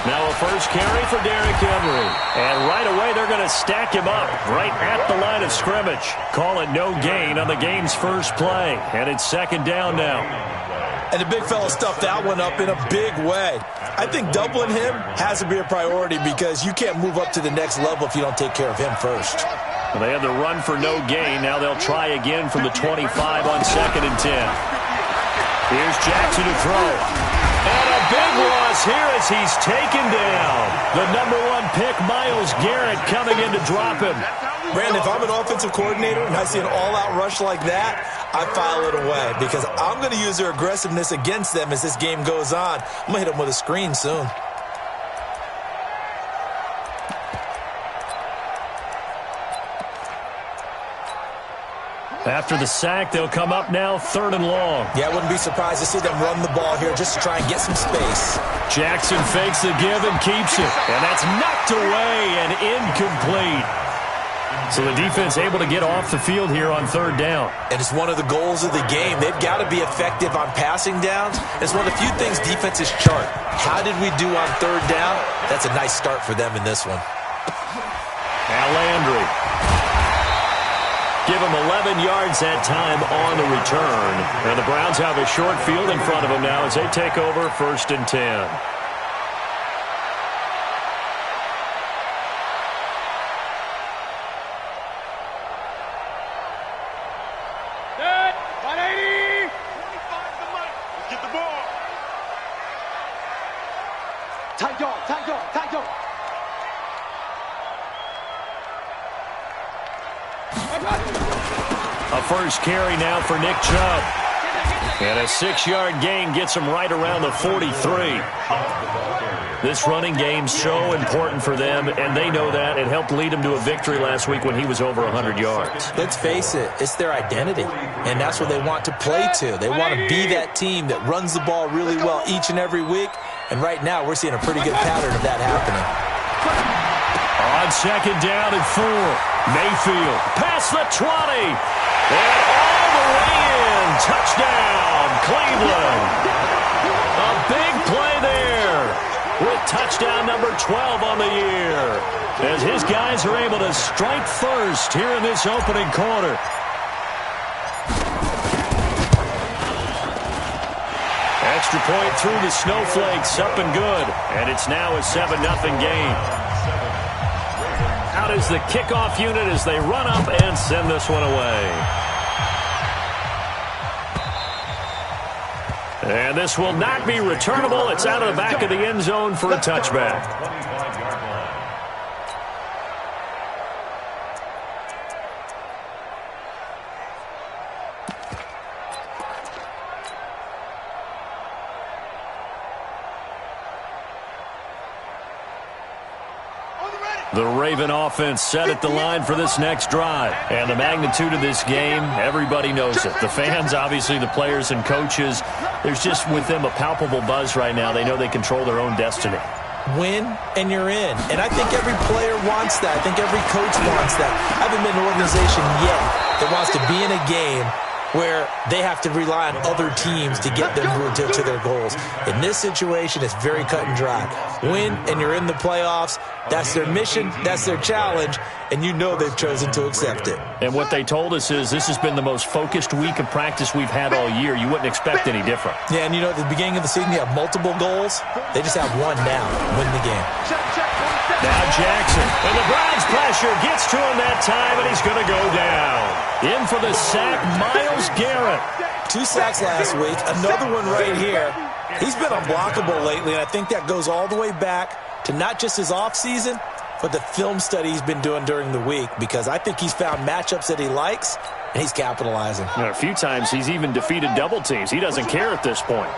Now a first carry for Derrick Henry. And right away they're going to stack him up right at the line of scrimmage. Call it no gain on the game's first play. And it's second down now. And the big fella stuffed that one up in a big way. I think doubling him has to be a priority because you can't move up to the next level if you don't take care of him first. Well, they had the run for no gain. Now they'll try again from the 25 on second and 10. Here's Jackson to throw. And a big loss here as he's taken down. The number 1 pick, Myles Garrett, coming in to drop him. Brandon, if I'm an offensive coordinator and I see an all-out rush like that, I file it away because I'm going to use their aggressiveness against them as this game goes on. I'm going to hit them with a screen soon. After the sack, they'll come up now 3rd and long. Yeah, I wouldn't be surprised to see them run the ball here just to try and get some space. Jackson fakes the give and keeps it. And that's knocked away and incomplete. So the defense able to get off the field here on 3rd down. And it's one of the goals of the game. They've got to be effective on passing downs. It's one of the few things defenses chart. How did we do on 3rd down? That's a nice start for them in this one. Now Landry. Give him 11 yards that time on the return. And the Browns have a short field in front of them now as they take over 1st and 10. A first carry now for Nick Chubb. And a 6-yard gain gets him right around the 43. This running game's so important for them, and they know that. It helped lead them to a victory last week when he was over 100 yards. Let's face it, it's their identity, and that's what they want to play to. They want to be that team that runs the ball really well each and every week, and right now we're seeing a pretty good pattern of that happening. On second down and 4, Mayfield past the 20, and all the way in. Touchdown, Cleveland. A big play there with touchdown number 12 on the year as his guys are able to strike first here in this opening quarter. Extra point through the Snowflakes, up and good, and it's now a 7-0 game. Out is the kickoff unit as they run up and send this one away. And this will not be returnable. It's out of the back of the end zone for a touchback. The Raven offense set at the line for this next drive. And the magnitude of this game, everybody knows it. The fans, obviously the players and coaches, there's just with them a palpable buzz right now. They know they control their own destiny. Win, and you're in. And I think every player wants that. I think every coach wants that. I haven't been an organization yet that wants to be in a game where they have to rely on other teams to get them to their goals. In this situation, it's very cut and dry. Win, and you're in the playoffs. That's their mission. That's their challenge. And you know they've chosen to accept it. And what they told us is this has been the most focused week of practice we've had all year. You wouldn't expect any different. Yeah, and you know, at the beginning of the season, you have multiple goals. They just have one now. Win the game. Now Jackson. And the Browns pressure gets to him that time, and he's going to go down. In for the sack, Myles Garrett. 2 sacks last week. Another one right here. He's been unblockable lately, and I think that goes all the way back to not just his offseason, but the film study he's been doing during the week, because I think he's found matchups that he likes, and he's capitalizing. A few times he's even defeated double teams. He doesn't care at this point.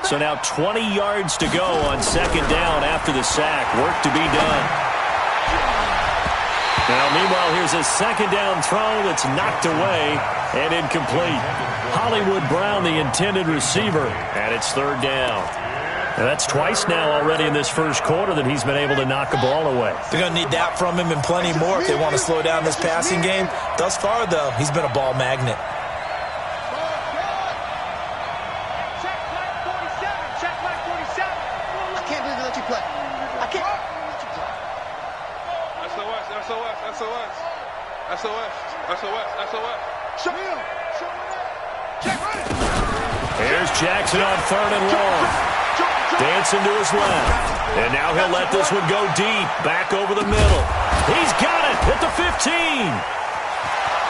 So now 20 yards to go on second down after the sack. Work to be done. Now, meanwhile, here's a second down throw that's knocked away and incomplete. Hollywood Brown, the intended receiver, and it's third down. And that's twice now already in this first quarter that he's been able to knock a ball away. They're going to need that from him and plenty more if they want to slow down this passing game. Thus far, though, he's been a ball magnet. I can't believe they let you play. I SOS. SOS. SOS. SOS. Show him. Check right. Here's Jackson on 3rd and long. Dancing to his left. And now he'll let this one go deep. Back over the middle. He's got it at the 15.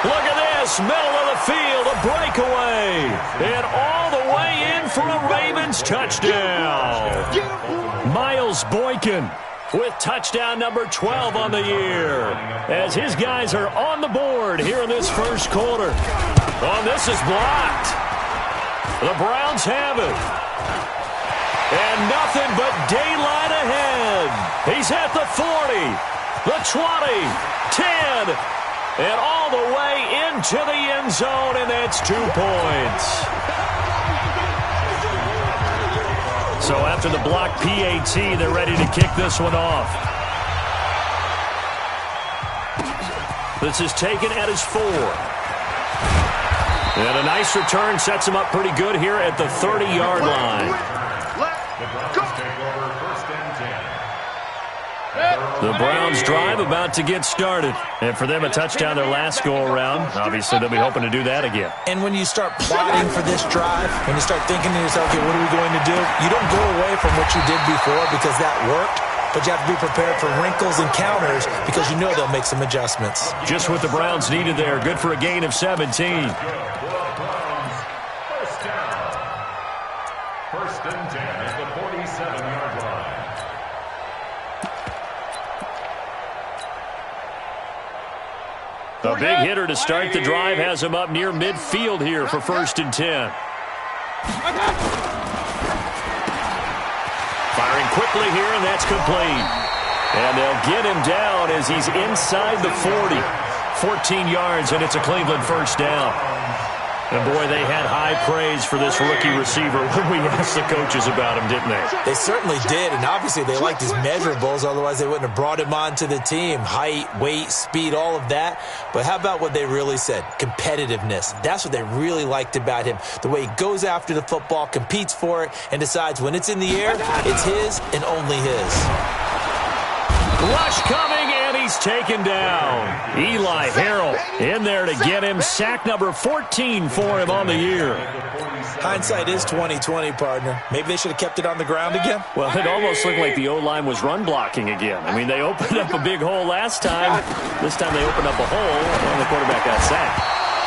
Look at this. Middle of the field. A breakaway. And all the way in for a Ravens touchdown. Miles Boykin with touchdown number 12 on the year. As his guys are on the board here in this first quarter. Oh, this is blocked. The Browns have it. And nothing but daylight ahead. He's at the 40, the 20, 10, and all the way into the end zone, and that's 2 points. So after the blocked PAT, they're ready to kick this one off. This is taken at his 4. And a nice return sets him up pretty good here at the 30-yard line. The Browns drive about to get started. And for them, a touchdown their last go-around. Obviously, they'll be hoping to do that again. And when you start plotting for this drive, when you start thinking to yourself, okay, what are we going to do? You don't go away from what you did before because that worked. But you have to be prepared for wrinkles and counters because you know they'll make some adjustments. Just what the Browns needed there. Good for a gain of 17. First and 10 at the 47-yard line. A big hitter to start the drive has him up near midfield here for 1st and 10. Firing quickly here, and that's complete. And they'll get him down as he's inside the 40. 14 yards, and it's a Cleveland first down. And, boy, they had high praise for this rookie receiver when we asked the coaches about him, didn't they? They certainly did, and obviously they liked his measurables. Otherwise, they wouldn't have brought him onto the team. Height, weight, speed, all of that. But how about what they really said? Competitiveness. That's what they really liked about him. The way he goes after the football, competes for it, and decides when it's in the air, it's his and only his. Rush coming, and he's taken down. Eli Harrell in there to get him. Sack number 14 for him on the year. Hindsight is 20/20, partner. Maybe they should have kept it on the ground again. Well, it almost looked like the O-line was run blocking again. I mean, they opened up a big hole last time. This time they opened up a hole, and the quarterback got sacked.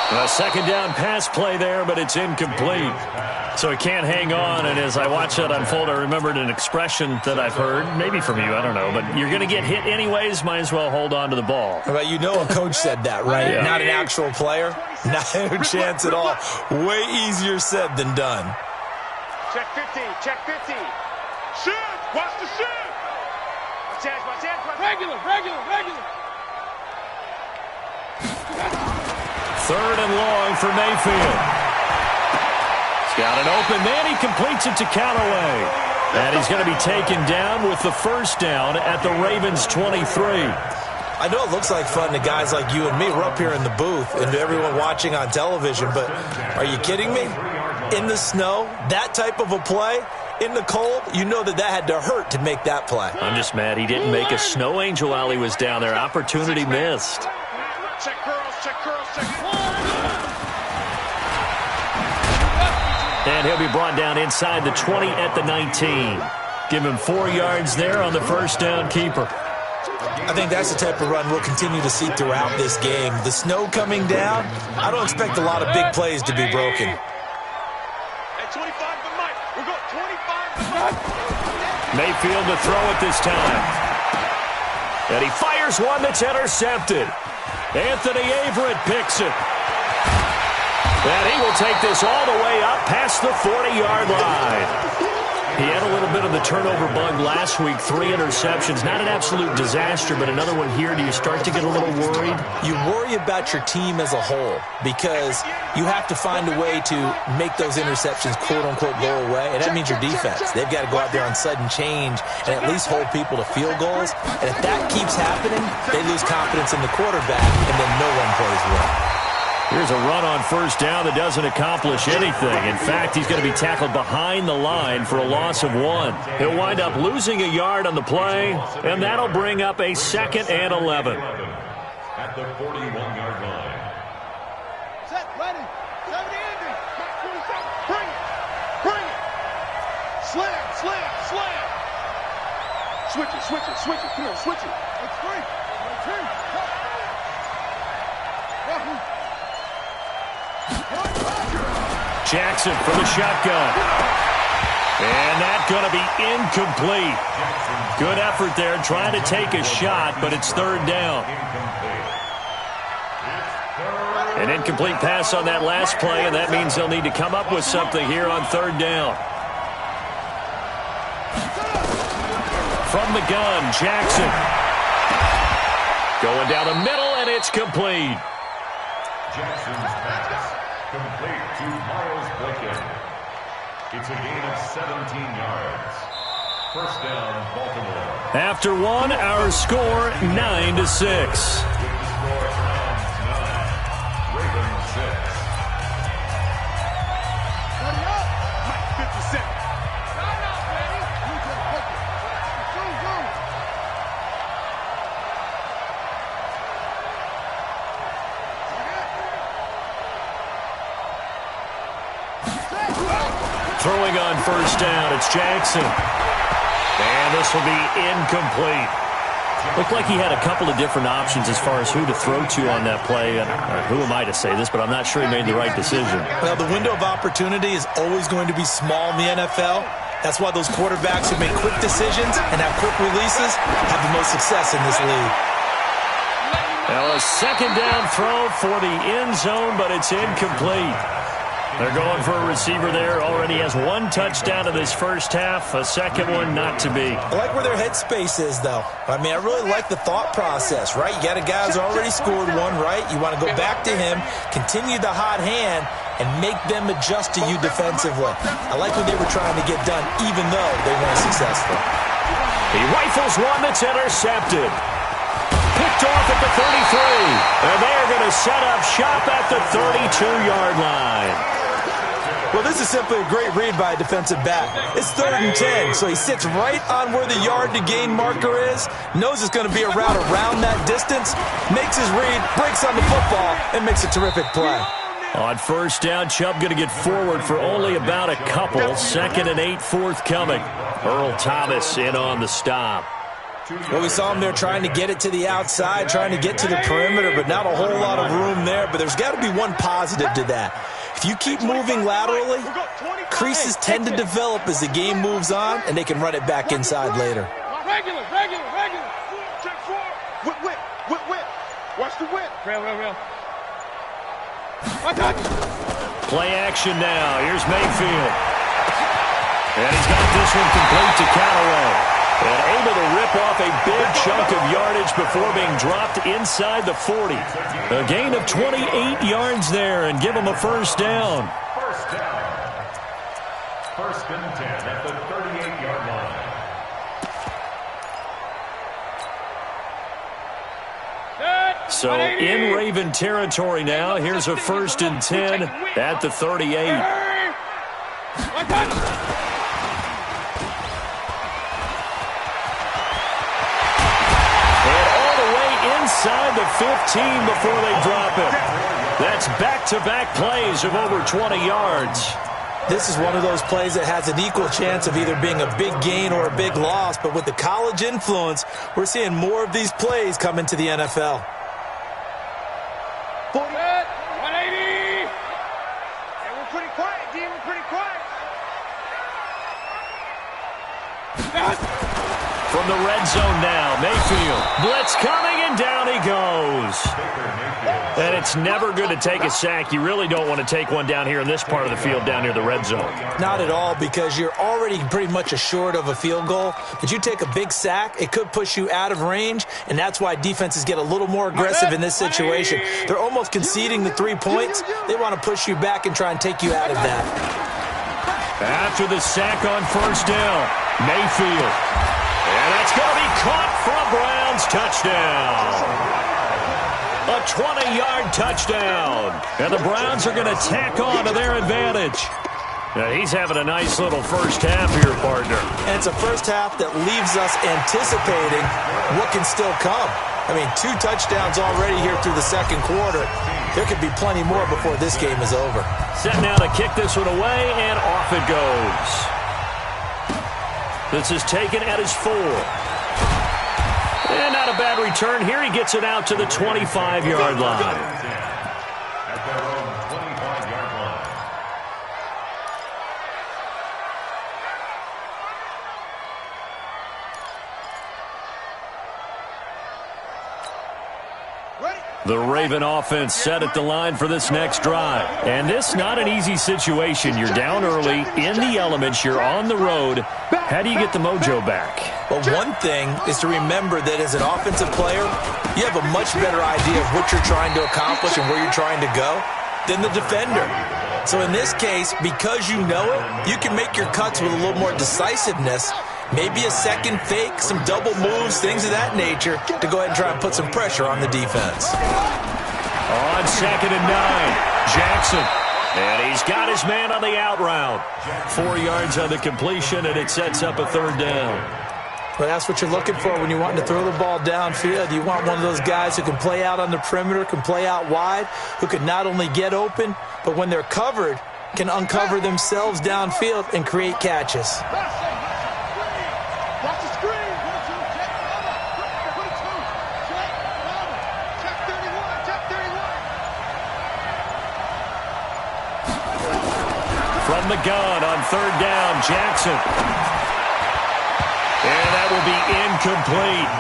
A second down pass play there, but it's incomplete. So he can't hang on, and as I watch that unfold, I remembered an expression that I've heard, maybe from you, I don't know, but you're going to get hit anyways, might as well hold on to the ball. But you know a coach said that, right? Yeah. Not an actual player? No chance at all. Way easier said than done. Check 50. Check 50. Shoot. Watch the shoot. Watch it. Regular. 3rd and long for Mayfield. Got it open, then he completes it to Callaway. And he's going to be taken down with the first down at the Ravens 23. I know it looks like fun to guys like you and me. We're up here in the booth and to everyone watching on television, but are you kidding me? In the snow, that type of a play, in the cold, you know that had to hurt to make that play. I'm just mad he didn't make a snow angel while he was down there. Opportunity missed. Check curls. And he'll be brought down inside the 20 at the 19. Give him 4 yards there on the first down keeper. I think that's the type of run we'll continue to see throughout this game. The snow coming down, I don't expect a lot of big plays to be broken. At 25 to Mike. We're going 25 to Mike. Mayfield to throw it this time. And he fires one that's intercepted. Anthony Averett picks it. And he will take this all the way up past the 40-yard line. He had a little bit of the turnover bug last week, 3 interceptions. Not an absolute disaster, but another one here. Do you start to get a little worried? You worry about your team as a whole because you have to find a way to make those interceptions, quote-unquote, go away, and that means your defense. They've got to go out there on sudden change and at least hold people to field goals. And if that keeps happening, they lose confidence in the quarterback, and then no one plays well. Here's a run on first down that doesn't accomplish anything. In fact, he's going to be tackled behind the line for a loss of 1. He'll wind up losing a yard on the play, and that'll bring up a 2nd and 11. at the 41-yard line. Set, ready. 70 ending. 27. Bring it. Bring it. Slam, slam, slam. Switch it, switch it, switch it. Come on, switch it. It's free. It's free. Jackson for the shotgun. And that's going to be incomplete. Good effort there trying to take a shot, but it's third down. An incomplete pass on that last play, and that means they'll need to come up with something here on third down. From the gun, Jackson. Going down the middle, and it's complete. Jackson's pass complete to Miles Boykin. It's a gain of 17 yards. First down, Baltimore. After one, our score 9-6. With the score, Browns 9, Ravens 6. 50 seconds. Line up, ready. You just hook it. Zoom, zoom. Throwing on first down, it's Jackson. And this will be incomplete. Looked like he had a couple of different options as far as who to throw to on that play. Who am I to say this, but I'm not sure he made the right decision. Well, the window of opportunity is always going to be small in the NFL. That's why those quarterbacks who make quick decisions and have quick releases have the most success in this league. Now a second down throw for the end zone, but it's incomplete. They're going for a receiver there. Already has one touchdown in this first half. A second one not to be. I like where their headspace is, though. I mean, I really like the thought process, right? You got a guy who's already scored one, right? You want to go back to him, continue the hot hand, and make them adjust to you defensively. I like what they were trying to get done, even though they weren't successful. He rifles one that's intercepted. Picked off at the 33. And they are going to set up shop at the 32-yard line. Well, this is simply a great read by a defensive back. It's 3rd and 10, so he sits right on where the yard-to-gain marker is, knows it's going to be a route around that distance, makes his read, breaks on the football, and makes a terrific play. On first down, Chubb going to get forward for only about a couple. 2nd and 8 forthcoming. Earl Thomas in on the stop. Well, we saw him there trying to get it to the outside, trying to get to the perimeter, but not a whole lot of room there. But there's got to be one positive to that. If you keep moving laterally, creases tend to develop as the game moves on, and they can run it back inside later. Regular. Check 4. Whip. Watch the whip. Rail. Play action now. Here's Mayfield. And he's got this one complete to Callaway. And able to rip off a big chunk of yardage before being dropped inside the 40. A gain of 28 yards there and give him a first down. First down. 1st and 10 at the 38-yard line. So in Raven territory now. Here's a 1st and 10 at the 38. Inside the 15 before they drop it. That's back-to-back plays of over 20 yards. This is one of those plays that has an equal chance of either being a big gain or a big loss, but with the college influence, we're seeing more of these plays come into the NFL. 180. Hey, we're pretty quiet, D. We're pretty quiet. From the red zone now, Mayfield. Blitz coming, and down he goes. And it's never good to take a sack. You really don't want to take one down here in this part of the field down near the red zone. Not at all, because you're already pretty much assured of a field goal. But you take a big sack, it could push you out of range, and that's why defenses get a little more aggressive in this situation. They're almost conceding the 3 points. They want to push you back and try and take you out of that. After the sack on first down, Mayfield. And that's going to be caught for a Browns touchdown. A 20-yard touchdown. And the Browns are going to tack on to their advantage. Now, he's having a nice little first half here, partner. And it's a first half that leaves us anticipating what can still come. I mean, 2 touchdowns already here through the second quarter. There could be plenty more before this game is over. Set now to kick this one away, and off it goes. This is taken at his 4. And not a bad return here. He gets it out to the 25-yard line. At their own 25-yard line. The Raven offense set at the line for this next drive. And this not an easy situation. You're down early, in the elements, you're on the road. How do you get the mojo back? Well, one thing is to remember that as an offensive player, you have a much better idea of what you're trying to accomplish and where you're trying to go than the defender. So in this case, because you know it, you can make your cuts with a little more decisiveness. Maybe a second fake, some double moves, things of that nature to go ahead and try and put some pressure on the defense. On 2nd and 9, Jackson. And he's got his man on the out route. 4 yards on the completion, and it sets up a 3rd down. Well, that's what you're looking for when you're wanting to throw the ball downfield. You want one of those guys who can play out on the perimeter, can play out wide, who can not only get open, but when they're covered, can uncover themselves downfield and create catches. Watch the screen. 1, 2, check cover. 22. Check cover. Check 31. Check 31. From the gun on 3rd down, Jackson. And that will be incomplete.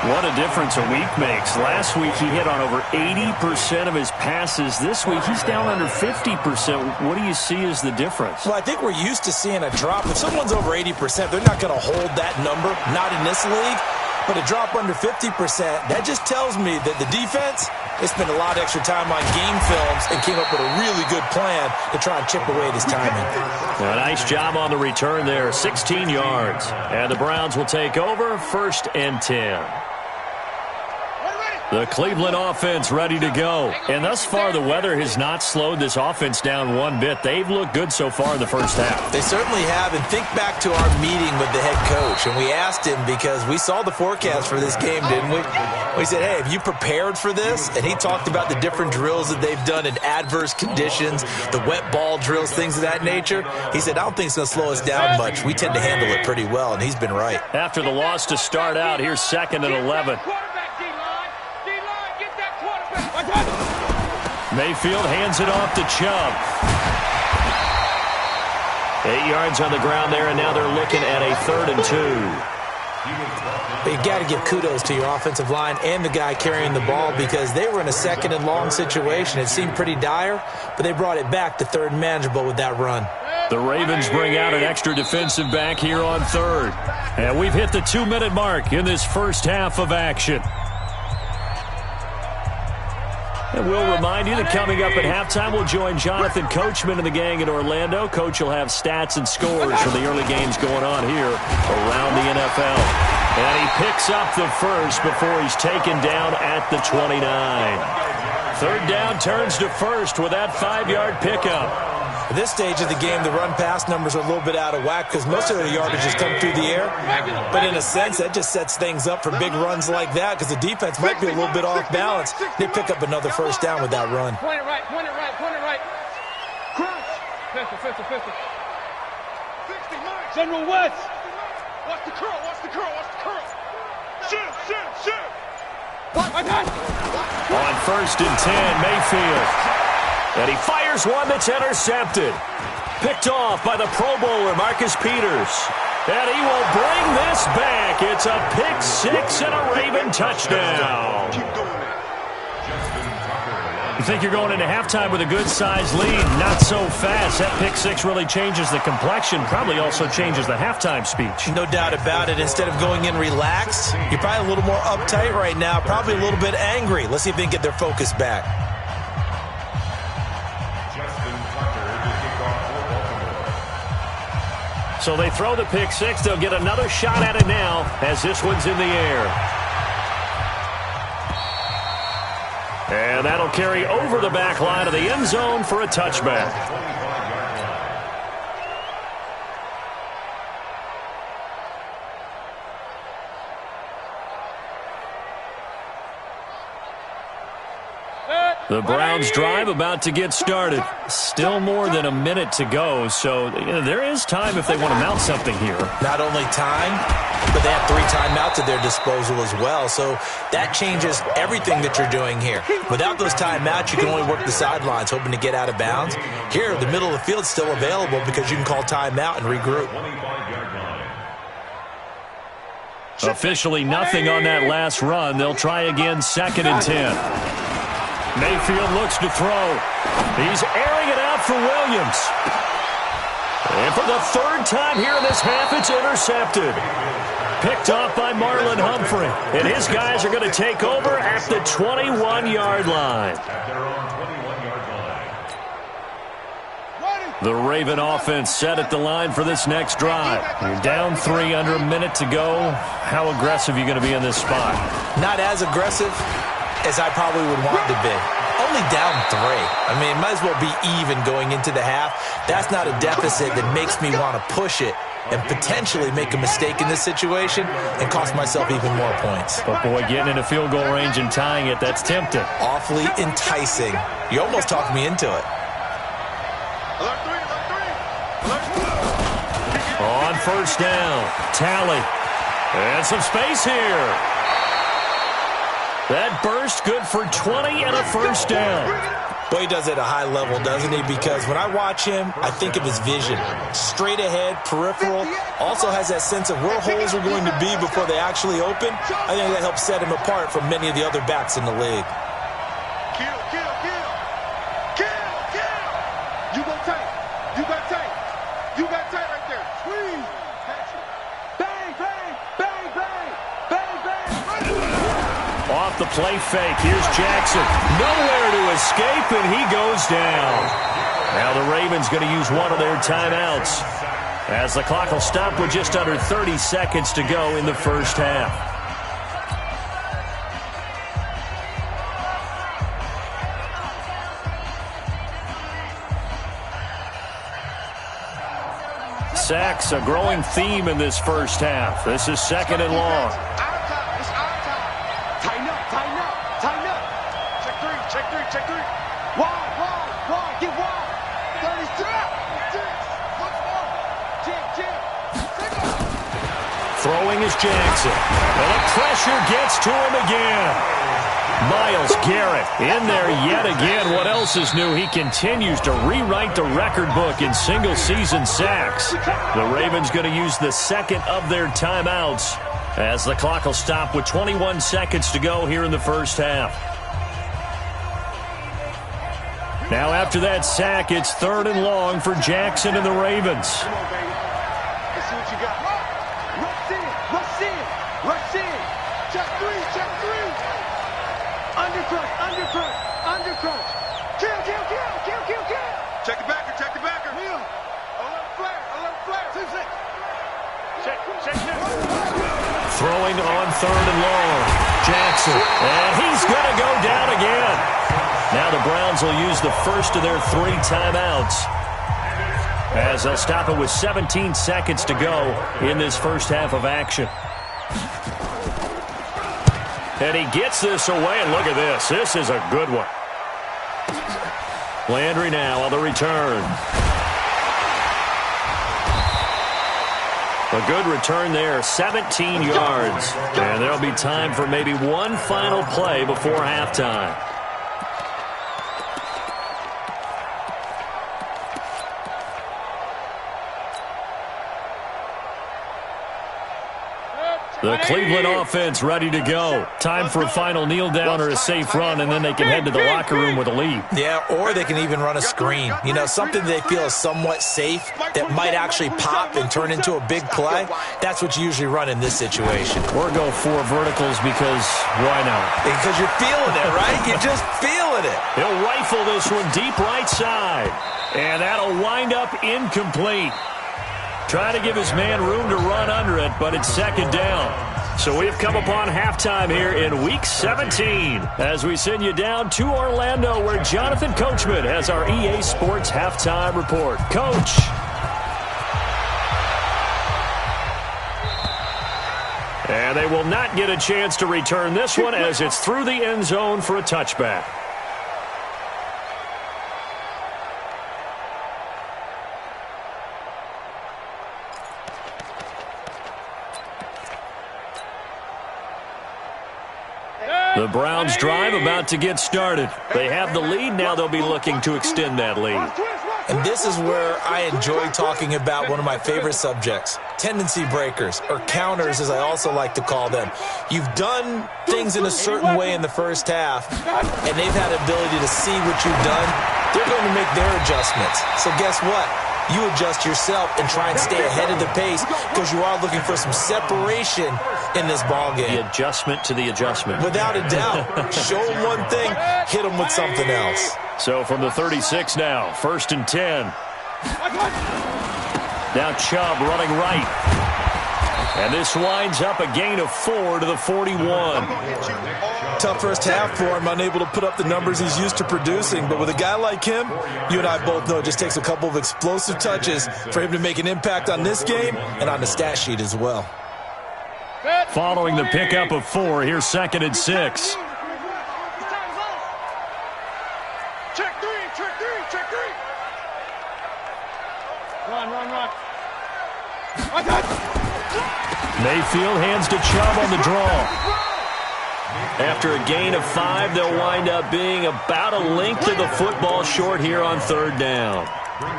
What a difference a week makes. Last week he hit on over 80% of his passes. This week he's down under 50%. What do you see as the difference? Well, I think we're used to seeing a drop. If someone's over 80%, they're not going to hold that number, not in this league. But a drop under 50%, that just tells me that the defense, they spent a lot of extra time on game films and came up with a really good plan to try and chip away at his timing. A nice job on the return there, 16 yards. And the Browns will take over, 1st and 10. The Cleveland offense ready to go. And thus far, the weather has not slowed this offense down one bit. They've looked good so far in the first half. They certainly have. And think back to our meeting with the head coach. And we asked him, because we saw the forecast for this game, didn't we? We said, hey, have you prepared for this? And he talked about the different drills that they've done in adverse conditions, the wet ball drills, things of that nature. He said, I don't think it's going to slow us down much. We tend to handle it pretty well, and he's been right. After the loss to start out, here's 2nd and 11. Mayfield hands it off to Chubb. 8 yards on the ground there, and now they're looking at a 3rd and 2. You got to give kudos to your offensive line and the guy carrying the ball, because they were in a 2nd and long situation. It seemed pretty dire, but they brought it back to 3rd and manageable with that run. The Ravens bring out an extra defensive back here on 3rd. And we've hit the 2-minute mark in this first half of action. And we'll remind you that coming up at halftime, we'll join Jonathan Coachman and the gang in Orlando. Coach will have stats and scores from the early games going on here around the NFL. And he picks up the first before he's taken down at the 29. 3rd down turns to 1st with that 5-yard pickup. At this stage of the game, the run-pass numbers are a little bit out of whack because most of their yardage has come through the air. But in a sense, that just sets things up for big runs like that, because the defense might be a little bit off balance. They pick up another 1st down with that run. Point it right, point it right, point it right. Crouch. Pistol. 60, Mike. General West. Watch the curl, watch the curl, watch the curl. Shoot. On 1st and 10, Mayfield. And he fires one that's intercepted. Picked off by the Pro Bowler, Marcus Peters. And he will bring this back. It's a pick 6 and a Raven touchdown. You think you're going into halftime with a good-sized lead. Not so fast. That pick 6 really changes the complexion. Probably also changes the halftime speech. No doubt about it. Instead of going in relaxed, you're probably a little more uptight right now. Probably a little bit angry. Let's see if they can get their focus back. So they throw the pick 6. They'll get another shot at it now as this one's in the air. And that'll carry over the back line of the end zone for a touchback. The Browns drive about to get started. Still more than a minute to go, so there is time if they want to mount something here. Not only time, but they have 3 timeouts at their disposal as well, so that changes everything that you're doing here. Without those timeouts, you can only work the sidelines, hoping to get out of bounds. Here, the middle of the field's still available because you can call timeout and regroup. Officially nothing on that last run. They'll try again, 2nd and 10. Mayfield looks to throw. He's airing it out for Williams. And for the 3rd time here in this half, it's intercepted. Picked off by Marlon Humphrey. And his guys are going to take over at the 21-yard line. The Raven offense set at the line for this next drive. You're down 3, under a minute to go. How aggressive are you going to be in this spot? Not as aggressive as I probably would want to be. Only down 3. I mean, it might as well be even going into the half. That's not a deficit that makes me want to push it and potentially make a mistake in this situation and cost myself even more points. But, boy, getting into field goal range and tying it, that's tempting. Awfully enticing. You almost talked me into it. On 1st down, Talley. And some space here. That burst good for 20 and a 1st down. Boy, he does it at a high level, doesn't he? Because when I watch him, I think of his vision. Straight ahead, peripheral. Also has that sense of where holes are going to be before they actually open. I think that helps set him apart from many of the other backs in the league. Kill, kill, kill. Kill, kill. You go tight. You got tight. You got tight right there. Squeeze. Catch it. Bang, bang, bang, bang. Bang, bang. Off the play fake, here's Jackson. Nowhere to escape, and he goes down. Now the Ravens going to use one of their timeouts, as the clock will stop with just under 30 seconds to go in the 1st half. Sacks, a growing theme in this 1st half. This is 2nd and long. Check 3. Wide. Get wide. 32. Throwing is Jackson. And the pressure gets to him again. Myles Garrett in there yet again. What else is new? He continues to rewrite the record book in single-season sacks. The Ravens going to use the 2nd of their timeouts, as the clock will stop with 21 seconds to go here in the 1st half. Now after that sack, it's 3rd and long for Jackson and the Ravens. Come on, baby. Let's see what you got. Rush in. Check 3. Undercrunch. Kill. Check the backer. Heel. A little flare. 2 6. Check. Throwing on 3rd and long. Jackson. And he's going to go down again. Now the Browns will use the 1st of their 3 timeouts, as they'll stop it with 17 seconds to go in this 1st half of action. And he gets this away, and look at this. This is a good one. Landry now on the return. A good return there, 17 yards. And there'll be time for maybe one final play before halftime. The Cleveland offense ready to go. Time for a final kneel down or a safe run, and then they can head to the locker room with a lead. Yeah, or they can even run a screen. You know, something they feel is somewhat safe that might actually pop and turn into a big play. That's what you usually run in this situation. Or go 4 verticals because why not? Because you're feeling it, right? You're just feeling it. He'll rifle this one deep right side. And that'll wind up incomplete. Trying to give his man room to run under it, but it's 2nd down. So we've come upon halftime here in Week 17 as we send you down to Orlando, where Jonathan Coachman has our EA Sports Halftime Report. Coach. And they will not get a chance to return this one as it's through the end zone for a touchback. The Browns drive about to get started. They have the lead. Now they'll be looking to extend that lead. And this is where I enjoy talking about one of my favorite subjects, tendency breakers, or counters as I also like to call them. You've done things in a certain way in the first half, and they've had the ability to see what you've done. They're going to make their adjustments. So guess what? You adjust yourself and try and stay ahead of the pace because you are looking for some separation in this ball game. The adjustment to the adjustment. Without a doubt. Show them one thing, hit them with something else. So from the 36 now, 1st and 10. Now Chubb running right. And this winds up a gain of 4 to the 41. Tough first half for him, unable to put up the numbers he's used to producing. But with a guy like him, you and I both know it just takes a couple of explosive touches for him to make an impact on this game and on the stat sheet as well. Following the pickup of 4, here's 2nd and 6. Check three. Run. I got Mayfield hands to Chubb on the draw. After a gain of 5, they'll wind up being about a length of the football short here on 3rd down.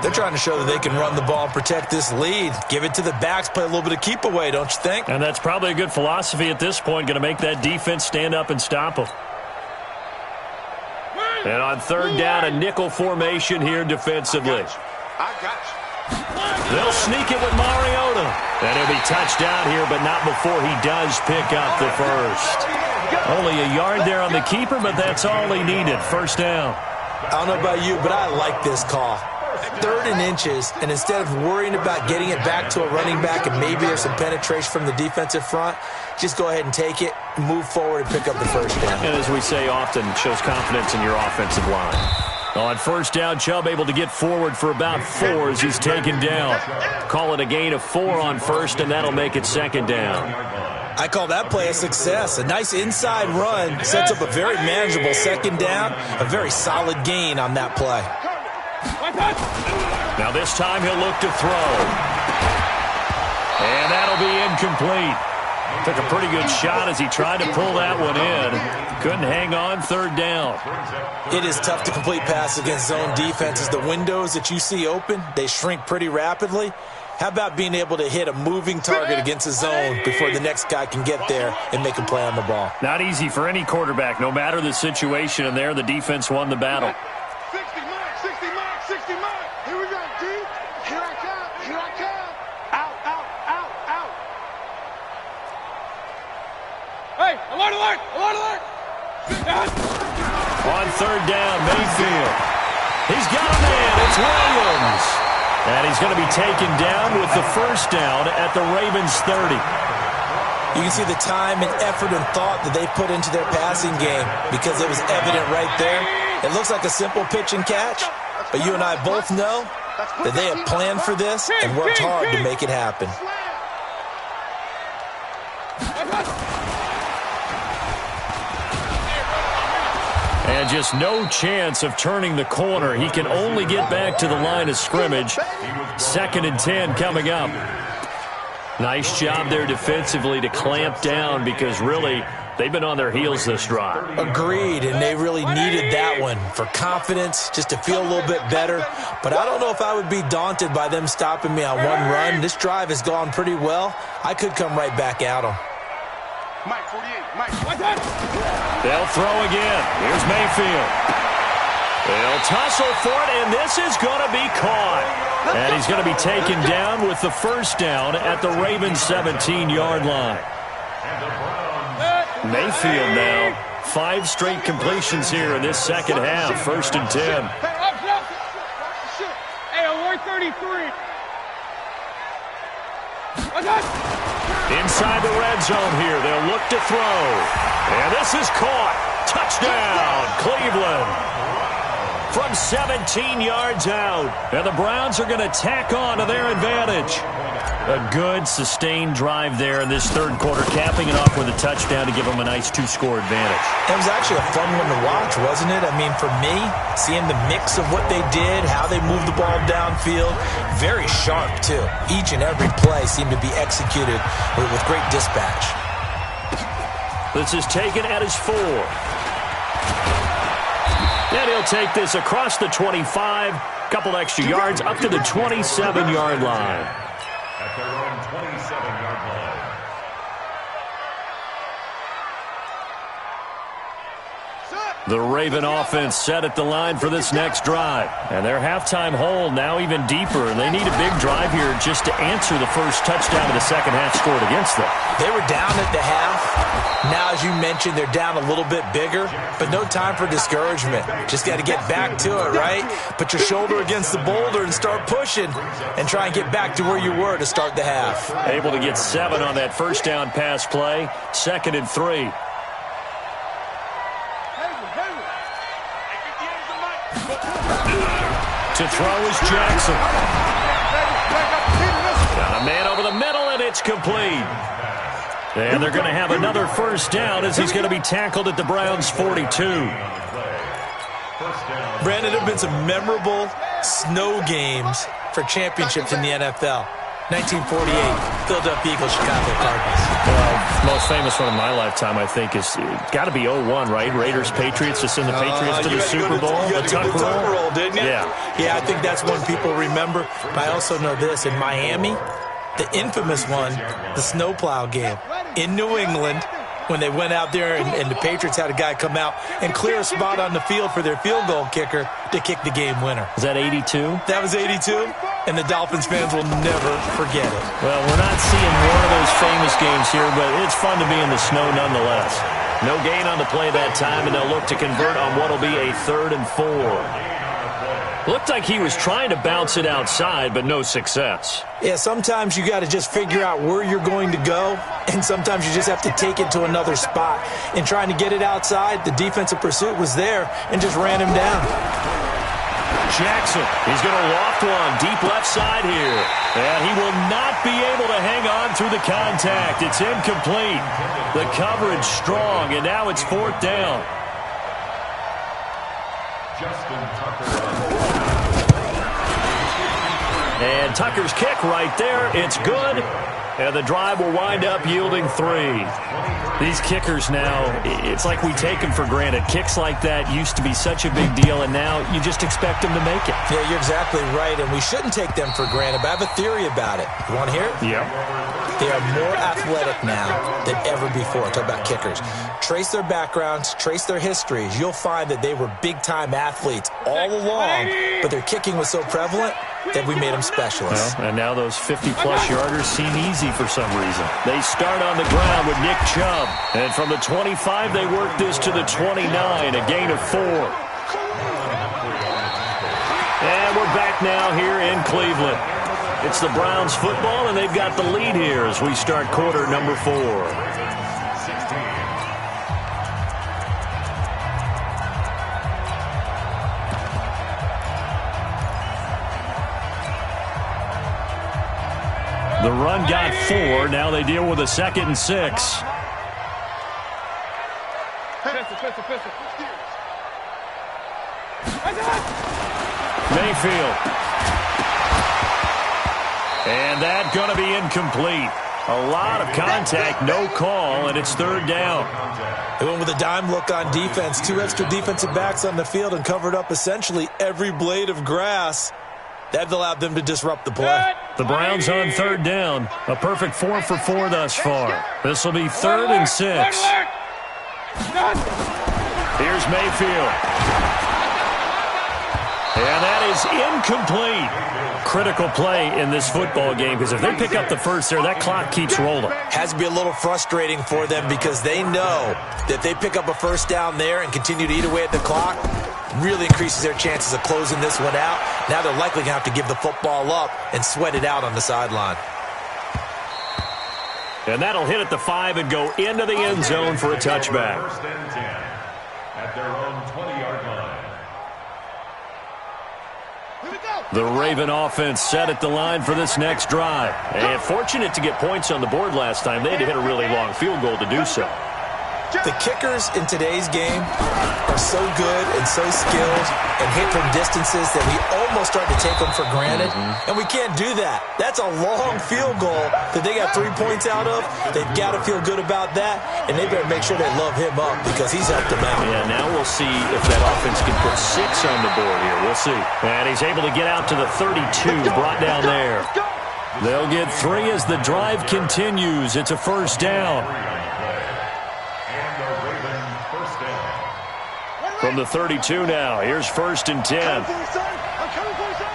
They're trying to show that they can run the ball and protect this lead. Give it to the backs, play a little bit of keep away, don't you think? And that's probably a good philosophy at this point, going to make that defense stand up and stop them. And on 3rd down, a nickel formation here defensively. I got you. They'll sneak it with Mariota. And he'll be touched down here, but not before he does pick up the first. Only a yard there on the keeper, but that's all he needed. 1st down. I don't know about you, but I like this call. 3rd and inches, and instead of worrying about getting it back to a running back and maybe there's some penetration from the defensive front, just go ahead and take it, move forward, and pick up the 1st down. And as we say often, shows confidence in your offensive line. On 1st down, Chubb able to get forward for about 4 as he's taken down. Call it a gain of 4 on 1st, and that'll make it 2nd down. I call that play a success. A nice inside run sets up a very manageable 2nd down, a very solid gain on that play. Now this time he'll look to throw. And that'll be incomplete. Took a pretty good shot as he tried to pull that one in. Couldn't hang on. 3rd down. It is tough to complete passes against zone defenses. The windows that you see open, they shrink pretty rapidly. How about being able to hit a moving target against a zone before the next guy can get there and make a play on the ball? Not easy for any quarterback, no matter the situation, and there the defense won the battle. 60 miles. Here we go, D. Here I come. Out. Hey, alert. On 3rd down, Mayfield. He's got a man. It's Williams. And he's going to be taken down with the 1st down at the Ravens 30. You can see the time and effort and thought that they put into their passing game because it was evident right there. It looks like a simple pitch and catch, but you and I both know that they have planned for this and worked hard to make it happen. And just no chance of turning the corner. He can only get back to the line of scrimmage. 2nd and 10 coming up. Nice job there defensively to clamp down because really they've been on their heels this drive. Agreed, and they really needed that one for confidence, just to feel a little bit better. But I don't know if I would be daunted by them stopping me on one run. This drive has gone pretty well. I could come right back at them. Mike, 48. They'll throw again. Here's Mayfield. They'll tussle for it, and this is going to be caught. And he's going to be taken down with the 1st down at the Ravens 17-yard line. Mayfield now, 5 straight completions here in this 2nd half. 1st and 10. Hey, 133. Inside the red zone here. They'll look to throw. And this is caught. Touchdown, Cleveland. From 17 yards out. And the Browns are going to tack on to their advantage. A good, sustained drive there in this 3rd quarter, capping it off with a touchdown to give them a nice 2-score advantage. It was actually a fun one to watch, wasn't it? I mean, for me, seeing the mix of what they did, how they moved the ball downfield, very sharp, too. Each and every play seemed to be executed with great dispatch. This is taken at his 4. And he'll take this across the 25. Couple extra yards up to the 27-yard line. At their own 27-yard line. The Raven offense set at the line for this next drive. And their halftime hole now even deeper. And they need a big drive here just to answer the first touchdown of the second half scored against them. They were down at the half. Now, as you mentioned, they're down a little bit bigger, but no time for discouragement. Just got to get back to it, right? Put your shoulder against the boulder and start pushing and try and get back to where you were to start the half. Able to get 7 on that first down pass play. 2nd and 3. To throw is Jackson. Got a man over the middle, and it's complete. And they're going to have another first down as he's going to be tackled at the Browns' 42. Brandon, there have been some memorable snow games for championships in the NFL. 1948, Philadelphia Eagles, Chicago Cardinals. Well, most famous one in my lifetime, I think, is got to be 01, right? Raiders, Patriots, to send the Patriots to the Super Bowl. You got to go to the tuck roll, didn't you? Yeah. Yeah, I think that's one people remember. But I also know this. In Miami, the infamous one, the snowplow game. In New England, when they went out there and the Patriots had a guy come out and clear a spot on the field for their field goal kicker to kick the game winner. Was that 82? That was 82, and the Dolphins fans will never forget it. Well, we're not seeing one of those famous games here, but it's fun to be in the snow nonetheless. No gain on the play that time, and they'll look to convert on what will be a 3rd and 4. Looked like he was trying to bounce it outside, but no success. Yeah, sometimes you got to just figure out where you're going to go, and sometimes you just have to take it to another spot. In trying to get it outside, the defensive pursuit was there and just ran him down. Jackson, he's going to loft one deep left side here. And he will not be able to hang on through the contact. It's incomplete. The coverage strong, and now it's 4th down. Justin Tucker. And Tucker's kick right there. It's good. And the drive will wind up yielding 3. These kickers now, it's like we take them for granted. Kicks like that used to be such a big deal, and now you just expect them to make it. Yeah, you're exactly right, and we shouldn't take them for granted, but I have a theory about it. You want to hear it? Yeah. They are more athletic now than ever before. Talk about kickers. Trace their backgrounds, trace their histories. You'll find that they were big-time athletes all along, but their kicking was so prevalent that we made them specialists. Well, and now those 50-plus yarders seem easy for some reason. They start on the ground with Nick Chubb. And from the 25, they work this to the 29, a gain of 4. And we're back now here in Cleveland. It's the Browns football, and they've got the lead here as we start quarter number 4. The run got 4. Now they deal with a 2nd and 6. Mayfield. And that's going to be incomplete. A lot of contact, no call, and it's 3rd down. They went with a dime look on defense. 2 extra defensive backs on the field and covered up essentially every blade of grass. That allowed them to disrupt the play. The Browns on 3rd down. A perfect 4 for 4 thus far. This will be 3rd and 6. Here's Mayfield. And that is incomplete. Critical play in this football game, because if they pick up the first there, that clock keeps rolling. Has to be a little frustrating for them because they know that if they pick up a first down there and continue to eat away at the clock, really increases their chances of closing this one out. Now they're likely going to have to give the football up and sweat it out on the sideline. And that'll hit at the 5 and go into the end zone for a touchback. 1st and 10 at their own 20-yard line. The Raven offense set at the line for this next drive. And fortunate to get points on the board last time. They had to hit a really long field goal to do so. The kickers in today's game are so good and so skilled and hit from distances that we almost start to take them for granted, and we can't do that. That's a long field goal that they got 3 points out of. They've got to feel good about that, and they better make sure they love him up because he's helped them out. Yeah, now we'll see if that offense can put 6 on the board here. We'll see. And he's able to get out to the 32, brought down there. They'll get 3 as the drive continues. It's a first down. From the 32 now, here's 1st and 10. I'm coming for you, son.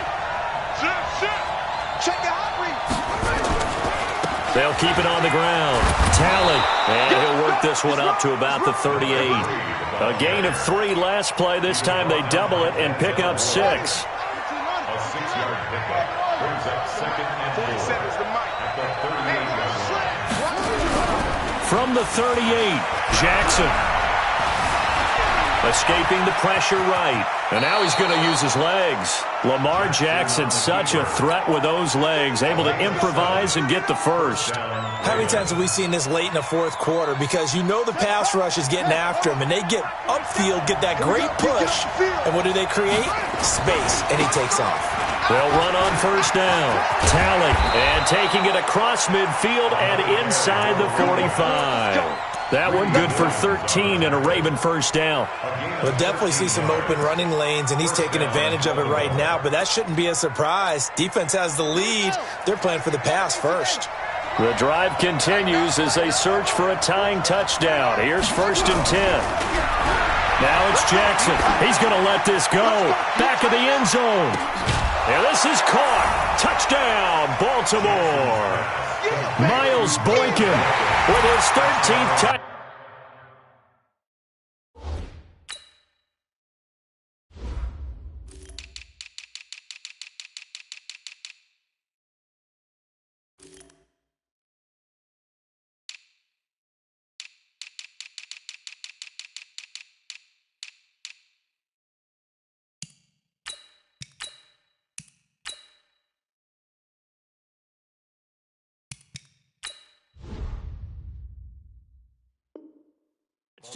Check the hot read. They'll keep it on the ground. Tally. And he'll work this one up to about the 38. A gain of 3 last play. This time they double it and pick up 6. A 6-yard pickup brings up 2nd and 4 at the 38-yard line. From the 38, Jackson. Escaping the pressure right. And now he's going to use his legs. Lamar Jackson, such a threat with those legs, able to improvise and get the first. How many times have we seen this late in the 4th quarter? Because you know the pass rush is getting after him, and they get upfield, get that great push, and what do they create? Space, and he takes off. They'll run on 1st down. Tally, and taking it across midfield and inside the 45. That one good for 13 and a Raven first down. We'll definitely see some open running lanes, and he's taking advantage of it right now, but that shouldn't be a surprise. Defense has the lead. They're playing for the pass first. The drive continues as they search for a tying touchdown. Here's 1st and 10. Now it's Jackson. He's going to let this go. Back of the end zone. And this is caught. Touchdown, Baltimore. Miles Boykin with his 13th touchdown.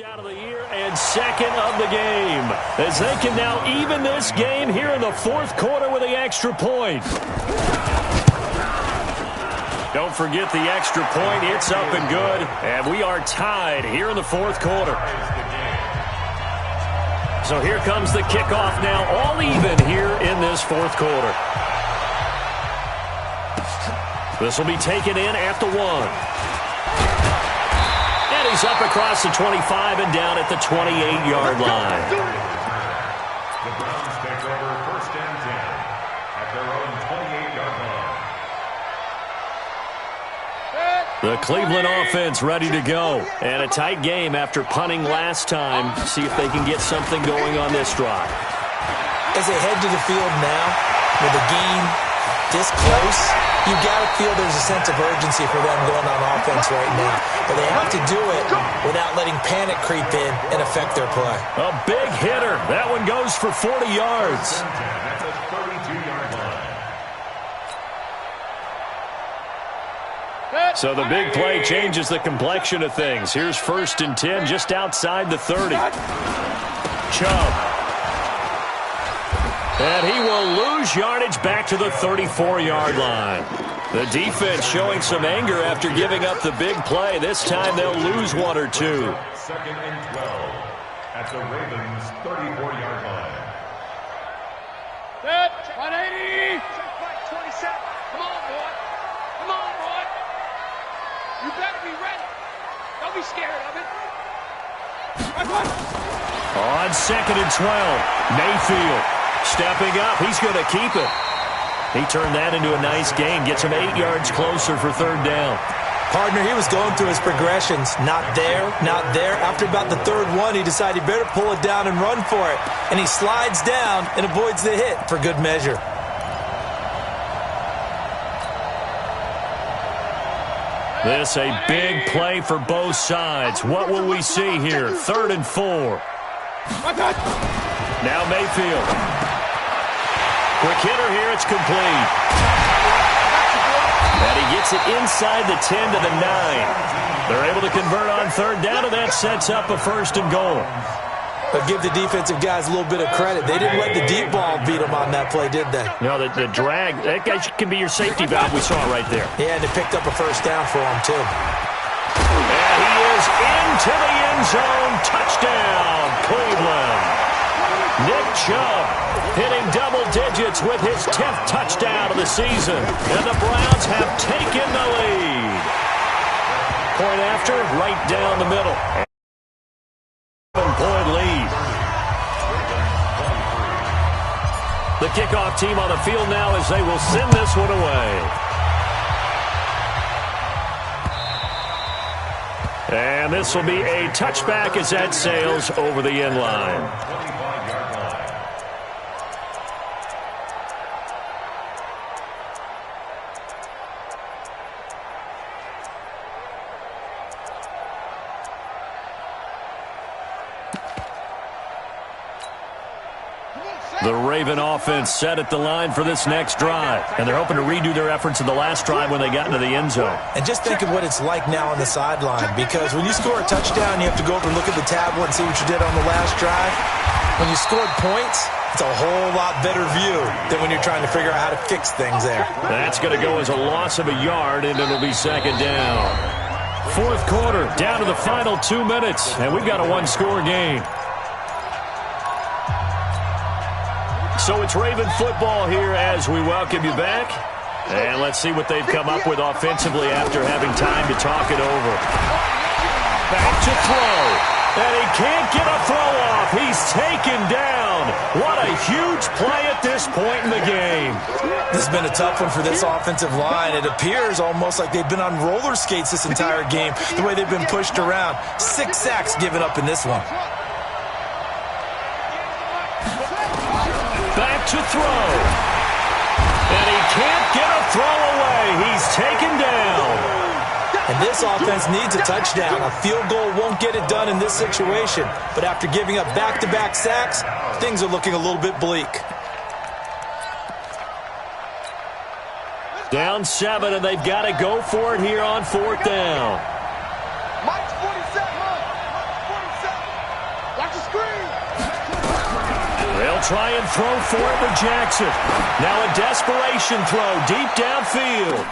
Out of the year and 2nd of the game as they can now even this game here in the 4th quarter with the extra point. Don't forget the extra point. It's up and good, and we are tied here in the 4th quarter. So here comes the kickoff now, all even here in this 4th quarter. This will be taken in at the 1. He's up across the 25 and down at the 28-yard line. The Browns take over 1st and 10 at their own 28-yard line. The Cleveland offense ready to go. And a tight game after punting last time. See if they can get something going on this drive. As they head to the field now, with the game this close, you got to feel there's a sense of urgency for them going on offense right now. But they have to do it without letting panic creep in and affect their play. A big hitter. That one goes for 40 yards. At the 32-yard line. So the big play changes the complexion of things. Here's 1st and 10 just outside the 30. Chubb. And he will lose yardage back to the 34-yard line. The defense showing some anger after giving up the big play. This time they'll lose 1 or 2. 2nd and 12 at the Ravens' 34-yard line. Set, 180. Check back, 27. Come on, boy. Come on, boy. You better be ready. Don't be scared of it. On 2nd and 12, Mayfield. Stepping up, he's going to keep it. He turned that into a nice gain, gets him 8 yards closer for 3rd down. Partner, he was going through his progressions. Not there, not there. After about the 3rd one, he decided he better pull it down and run for it. And he slides down and avoids the hit for good measure. This a big play for both sides. What will we see here? 3rd and 4. Now Mayfield. Quick hitter here, it's complete. And he gets it inside the 10 to the 9. They're able to convert on third down, and that sets up a 1st and goal. But give the defensive guys a little bit of credit. They didn't let the deep ball beat them on that play, did they? No, the drag, that guy can be your safety valve. We saw it right there. Yeah, and they picked up a 1st down for him, too. And he is into the end zone. Touchdown, Cleveland. Nick Chubb hitting double digits with his 10th touchdown of the season. And the Browns have taken the lead. Point after, right down the middle. 7-point lead. The kickoff team on the field now as they will send this one away. And this will be a touchback as that sails over the end line. The Raven offense set at the line for this next drive. And they're hoping to redo their efforts in the last drive when they got into the end zone. And just think of what it's like now on the sideline, because when you score a touchdown, you have to go over and look at the tablet and see what you did on the last drive. When you scored points, it's a whole lot better view than when you're trying to figure out how to fix things there. That's going to go as a loss of a yard, and it'll be 2nd down. 4th quarter, down to the final 2 minutes, and we've got a one-score game. So it's Raven football here as we welcome you back. And let's see what they've come up with offensively after having time to talk it over. Back to throw. And he can't get a throw off. He's taken down. What a huge play at this point in the game. This has been a tough one for this offensive line. It appears almost like they've been on roller skates this entire game, the way they've been pushed around. 6 sacks given up in this one. Back to throw. And he can't get a throw away. He's taken down. And this offense needs a touchdown. A field goal won't get it done in this situation. But after giving up back-to-back sacks, things are looking a little bit bleak. Down 7, and they've got to go for it here on 4th down. Mike's 47. Mike's 47. Watch the screen. They'll try and throw for it with Jackson. Now a desperation throw deep downfield.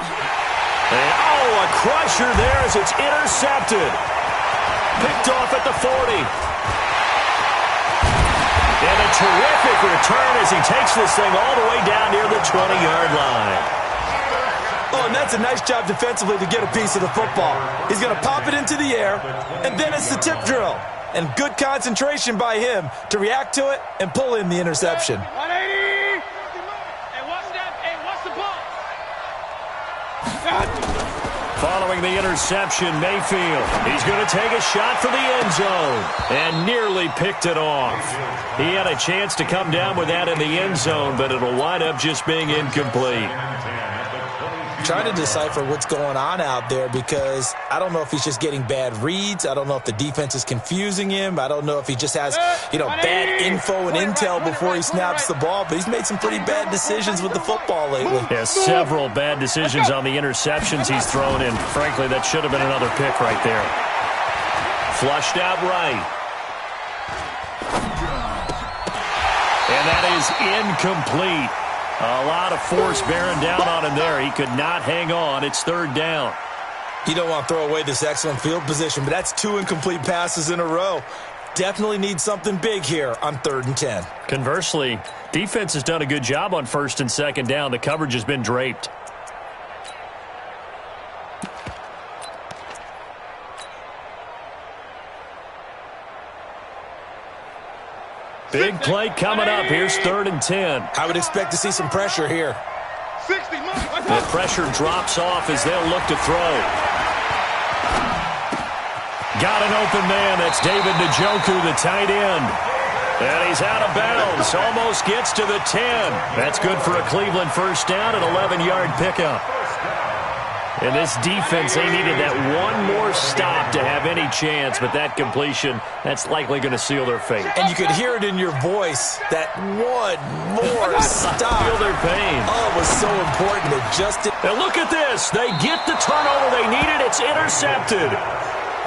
And, a crusher there as it's intercepted. Picked off at the 40. And a terrific return as he takes this thing all the way down near the 20-yard line. Oh, and that's a nice job defensively to get a piece of the football. He's going to pop it into the air, and then it's the tip drill. And good concentration by him to react to it and pull in the interception. 180. Hey, watch that. Hey, watch the ball. Following the interception, Mayfield. He's going to take a shot for the end zone and nearly picked it off. He had a chance to come down with that in the end zone, but it'll wind up just being incomplete. Trying to decipher what's going on out there because I don't know if he's just getting bad reads. I don't know if the defense is confusing him. I don't know if he just has, bad info and intel before he snaps the ball. But he's made some pretty bad decisions with the football lately. Yeah, several bad decisions on the interceptions he's thrown in. Frankly, that should have been another pick right there. Flushed out right. And that is incomplete. A lot of force bearing down on him there. He could not hang on. It's 3rd down. You don't want to throw away this excellent field position, but that's 2 incomplete passes in a row. Definitely need something big here on 3rd and 10. Conversely, defense has done a good job on 1st and 2nd down. The coverage has been draped. Big play coming up. Here's 3rd and 10. I would expect to see some pressure here. 60. The pressure drops off as they'll look to throw. Got an open man. That's David Njoku, the tight end. And he's out of bounds. Almost gets to the 10. That's good for a Cleveland 1st down, an 11-yard pickup. And this defense, they needed that one more stop to have any chance, but that completion, that's likely going to seal their fate. And you could hear it in your voice, that one more stop. Feel their pain. Oh, it was so important. It just did. And look at this. They get the turnover they needed. It's intercepted.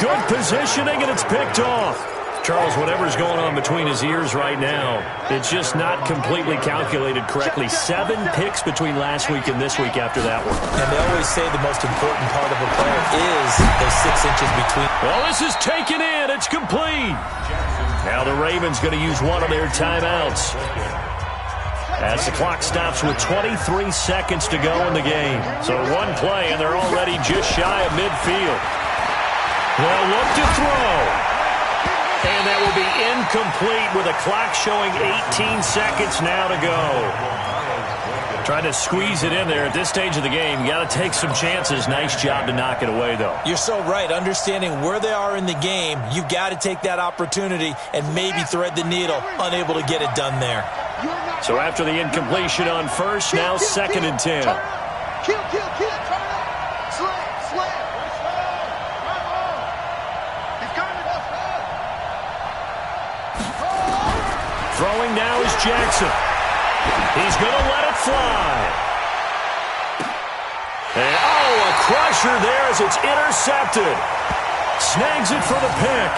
Good positioning, and it's picked off. Charles, whatever's going on between his ears right now, it's just not completely calculated correctly. 7 picks between last week and this week after that one. And they always say the most important part of a player is those 6 inches between. Well, this is taken in. It's complete. Now the Ravens going to use one of their timeouts as the clock stops with 23 seconds to go in the game. So one play, and they're already just shy of midfield. They'll look to throw. And that will be incomplete with a clock showing 18 seconds now to go. Trying to squeeze it in there at this stage of the game. You got to take some chances. Nice job to knock it away, though. You're so right. Understanding where they are in the game, you've got to take that opportunity and maybe thread the needle. Unable to get it done there. So after the incompletion on first, now 2nd and 10. Kill, kill, kill. Turn up. Slam. Throwing now is Jackson. He's going to let it fly. And, a crusher there as it's intercepted. Snags it for the pick.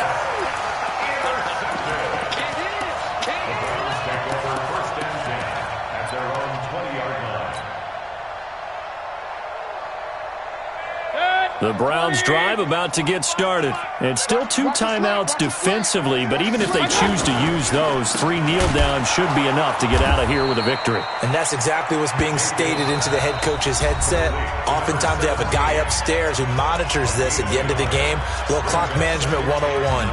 The Browns drive about to get started. It's still 2 timeouts defensively, but even if they choose to use those, 3 kneel downs should be enough to get out of here with a victory. And that's exactly what's being stated into the head coach's headset. Oftentimes they have a guy upstairs who monitors this at the end of the game. Little clock management 101.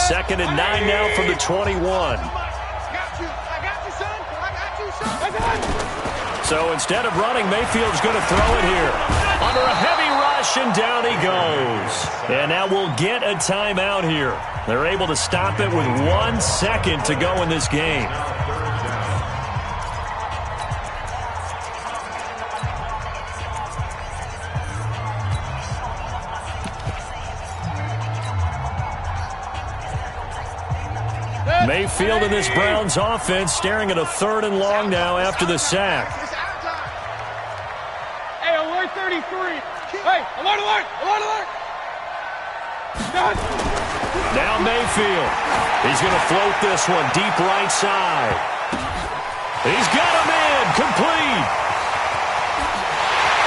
Second and 9 now from the 21. So instead of running, Mayfield's going to throw it here. Under a heavy rush, and down he goes. And now we'll get a timeout here. They're able to stop it with 1 second to go in this game. Mayfield in this Browns offense staring at a 3rd and long now after the sack. Hey, alert 33. Hey, alert, alert, alert, alert. Now Mayfield. He's going to float this one deep right side. He's got him in. Complete.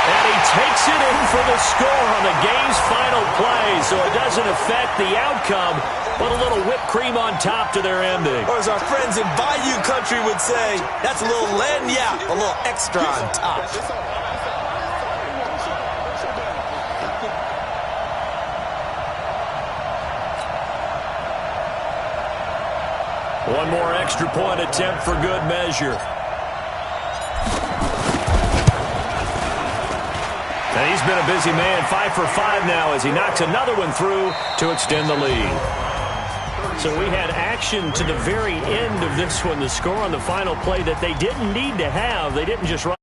And he takes it in for the score on the game's final play, so it doesn't affect the outcome, but a little whipped cream on top to their ending. Or as our friends in Bayou Country would say, that's a little lagniappe, a little extra on top. One more extra point attempt for good measure. And he's been a busy man, 5 for 5 now as he knocks another one through to extend the lead. So we had action to the very end of this one. The score on the final play that they didn't need to have. They didn't just run.